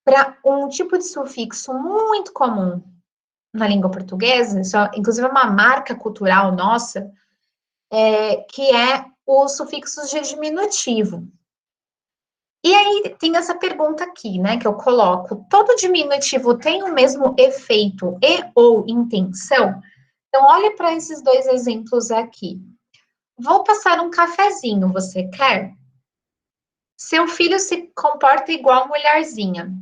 para um tipo de sufixo muito comum na língua portuguesa, isso, inclusive é uma marca cultural nossa, que é os sufixos de diminutivo. E aí tem essa pergunta aqui, né, que eu coloco: todo diminutivo tem o mesmo efeito e ou intenção? Então, olha para esses dois exemplos aqui. Vou passar um cafezinho, você quer? Seu filho se comporta igual mulherzinha.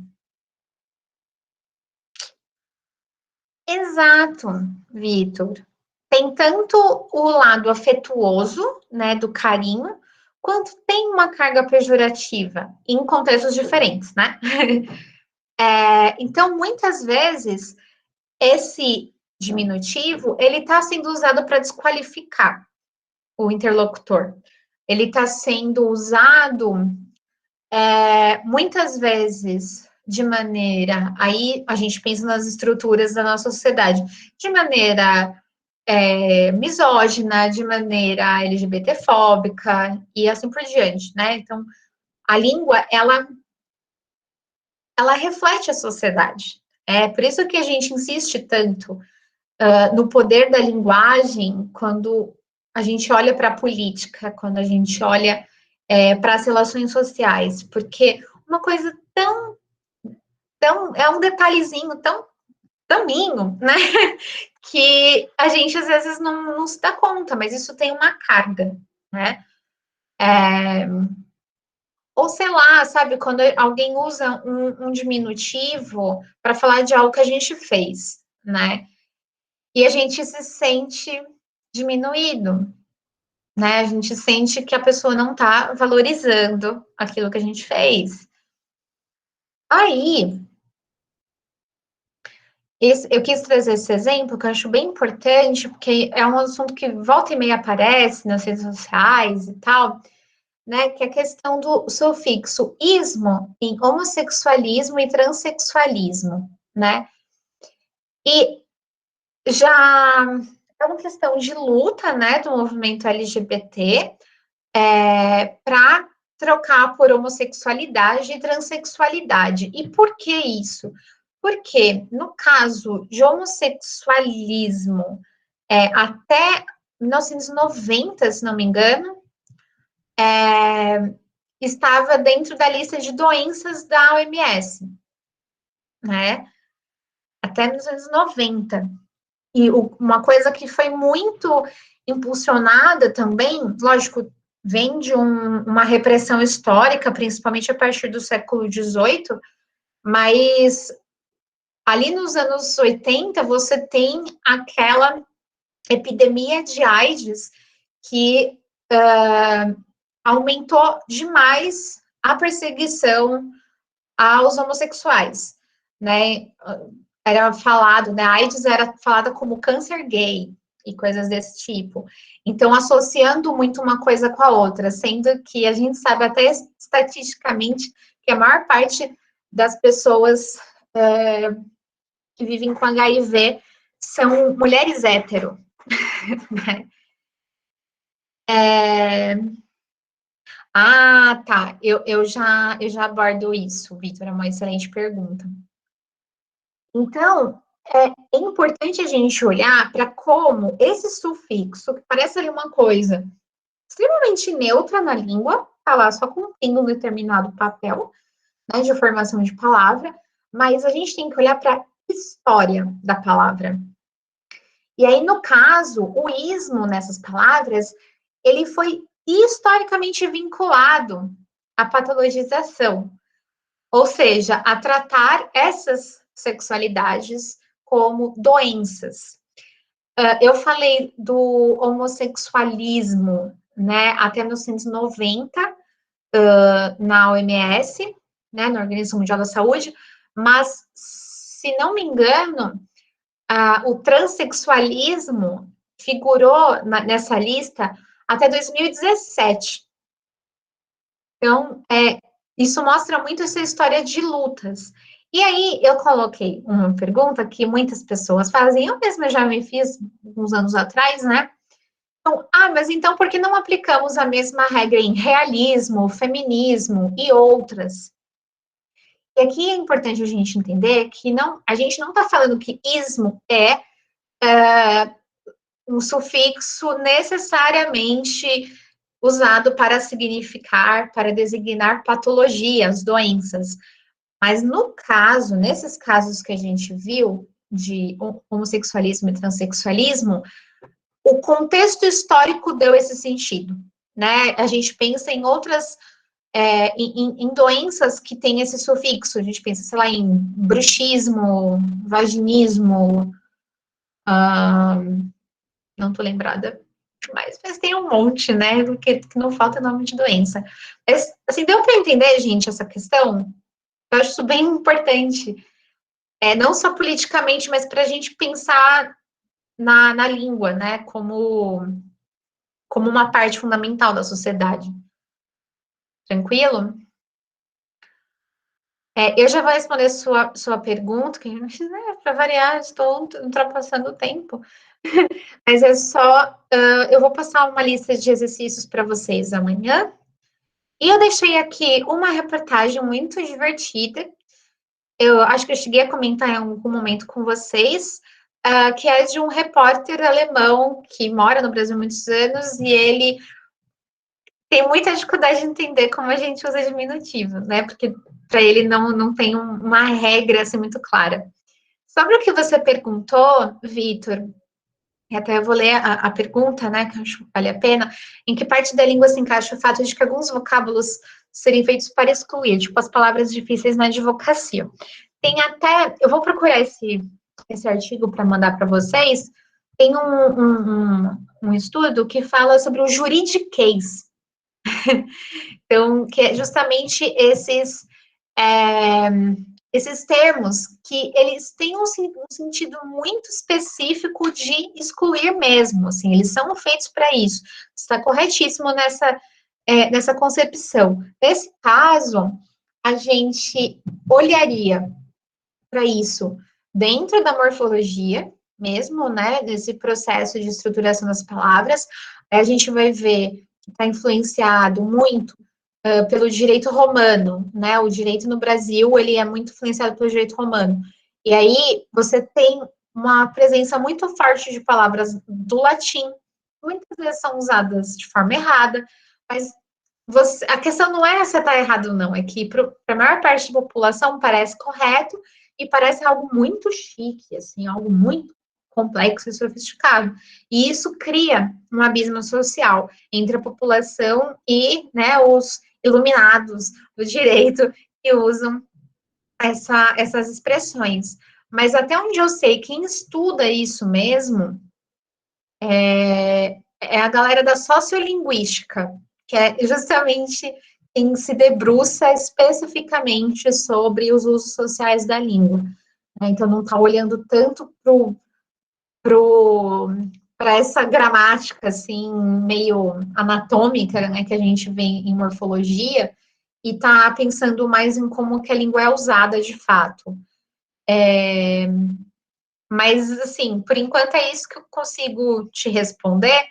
Exato, Vitor. Tem tanto o lado afetuoso, né, do carinho, quanto tem uma carga pejorativa, em contextos diferentes, né? Então, muitas vezes, esse diminutivo, ele está sendo usado para desqualificar o interlocutor. Ele está sendo usado, muitas vezes, de maneira... Aí, a gente pensa nas estruturas da nossa sociedade. De maneira misógina, de maneira LGBTfóbica e assim por diante, né? Então, a língua, ela reflete a sociedade. É por isso que a gente insiste tanto no poder da linguagem quando a gente olha para a política, quando a gente olha para as relações sociais, porque uma coisa tão é um detalhezinho tão mínimo, né? Que a gente às vezes não se dá conta, mas isso tem uma carga, né? Ou sei lá, sabe, quando alguém usa um diminutivo para falar de algo que a gente fez, né? E a gente se sente diminuído, né? A gente sente que a pessoa não está valorizando aquilo que a gente fez. Aí, eu quis trazer esse exemplo, que eu acho bem importante, porque é um assunto que volta e meia aparece nas redes sociais e tal, né, que é a questão do sufixo ismo em homossexualismo e transexualismo, né? E já é uma questão de luta, né, do movimento LGBT para trocar por homossexualidade e transexualidade. E por que isso? Porque, no caso de homossexualismo, até 1990, se não me engano, estava dentro da lista de doenças da OMS, né? Até 1990. E uma coisa que foi muito impulsionada também, lógico, vem de uma repressão histórica, principalmente a partir do século XVIII, mas ali nos anos 80 você tem aquela epidemia de AIDS que aumentou demais a perseguição aos homossexuais, né? Era falado, né? A AIDS era falada como câncer gay e coisas desse tipo. Então, associando muito uma coisa com a outra, sendo que a gente sabe até estatisticamente que a maior parte das pessoas que vivem com HIV são mulheres hétero, né? Ah, tá. Eu já abordo isso, Vitor. É uma excelente pergunta. Então, é importante a gente olhar para como esse sufixo, que parece ali uma coisa extremamente neutra na língua, está lá só cumprindo um determinado papel, né, de formação de palavra, mas a gente tem que olhar para a história da palavra. E aí, no caso, o ismo nessas palavras, ele foi historicamente vinculado à patologização, ou seja, a tratar essas sexualidades como doenças. Eu falei do homossexualismo, né, até 1990, na OMS, né, no Organismo Mundial da Saúde, mas, se não me engano, o transexualismo figurou nessa lista até 2017. Então, isso mostra muito essa história de lutas. E aí, eu coloquei uma pergunta que muitas pessoas fazem, eu mesma já me fiz uns anos atrás, né? Então, mas então por que não aplicamos a mesma regra em realismo, feminismo e outras? E aqui é importante a gente entender que a gente não está falando que ismo é um sufixo necessariamente usado para significar, para designar patologias, doenças. Mas no caso, nesses casos que a gente viu de homossexualismo e transexualismo, o contexto histórico deu esse sentido, né? A gente pensa em outras, em doenças que têm esse sufixo, a gente pensa, sei lá, em bruxismo, vaginismo, não tô lembrada, mas tem um monte, né? Que não falta nome de doença. Mas, assim, deu para entender, gente, essa questão? Eu acho isso bem importante. Não só politicamente, mas para a gente pensar na língua, né? Como uma parte fundamental da sociedade. Tranquilo? Eu já vou responder sua pergunta, que para variar, estou ultrapassando o tempo. Mas é só, eu vou passar uma lista de exercícios para vocês amanhã. E eu deixei aqui uma reportagem muito divertida. Eu acho que eu cheguei a comentar em algum momento com vocês, que é de um repórter alemão que mora no Brasil há muitos anos e ele tem muita dificuldade de entender como a gente usa diminutivo, né? Porque para ele não tem uma regra assim muito clara. Sobre o que você perguntou, Vitor, e até eu vou ler a pergunta, né, que eu acho que vale a pena, em que parte da língua se encaixa o fato de que alguns vocábulos serem feitos para excluir, tipo as palavras difíceis na advocacia. Tem até, eu vou procurar esse artigo para mandar para vocês, tem um estudo que fala sobre o juridiquês. Então, que é justamente esses termos que eles têm um sentido muito específico de excluir mesmo, assim, eles são feitos para isso. Está corretíssimo nessa concepção. Nesse caso, a gente olharia para isso dentro da morfologia mesmo, né, desse processo de estruturação das palavras. A gente vai ver que está influenciado muito pelo direito romano, né? O direito no Brasil, ele é muito influenciado pelo direito romano. E aí, você tem uma presença muito forte de palavras do latim, muitas vezes são usadas de forma errada, mas a questão não é se está errado ou não, é que para a maior parte da população parece correto e parece algo muito chique, assim, algo muito complexo e sofisticado. E isso cria um abismo social entre a população e, né, os iluminados do direito que usam essas expressões. Mas até onde eu sei, quem estuda isso mesmo é a galera da sociolinguística, que é justamente quem se debruça especificamente sobre os usos sociais da língua. Então, não está olhando tanto para essa gramática, assim, meio anatômica, né, que a gente vê em morfologia, e está pensando mais em como que a língua é usada de fato. Mas, assim, por enquanto é isso que eu consigo te responder,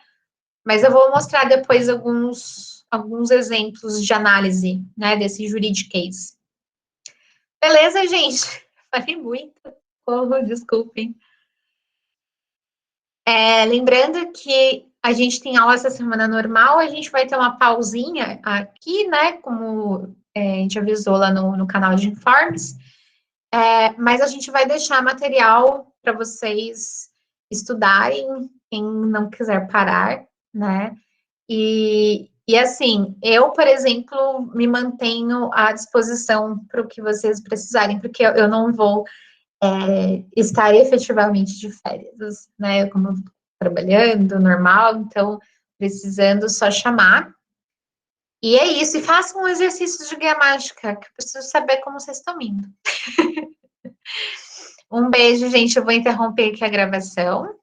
mas eu vou mostrar depois alguns exemplos de análise, né, desse juridiquês. Beleza, gente? Falei muito. Desculpem. Lembrando que a gente tem aula essa semana normal, a gente vai ter uma pausinha aqui, né, como a gente avisou lá no canal de informes, mas a gente vai deixar material para vocês estudarem, quem não quiser parar, né, e assim, eu, por exemplo, me mantenho à disposição para o que vocês precisarem, porque eu não vou estar efetivamente de férias, né? Como eu tô trabalhando, normal, então, precisando só chamar. E é isso, e façam exercícios de gramática, que eu preciso saber como vocês estão indo. Um beijo, gente, eu vou interromper aqui a gravação.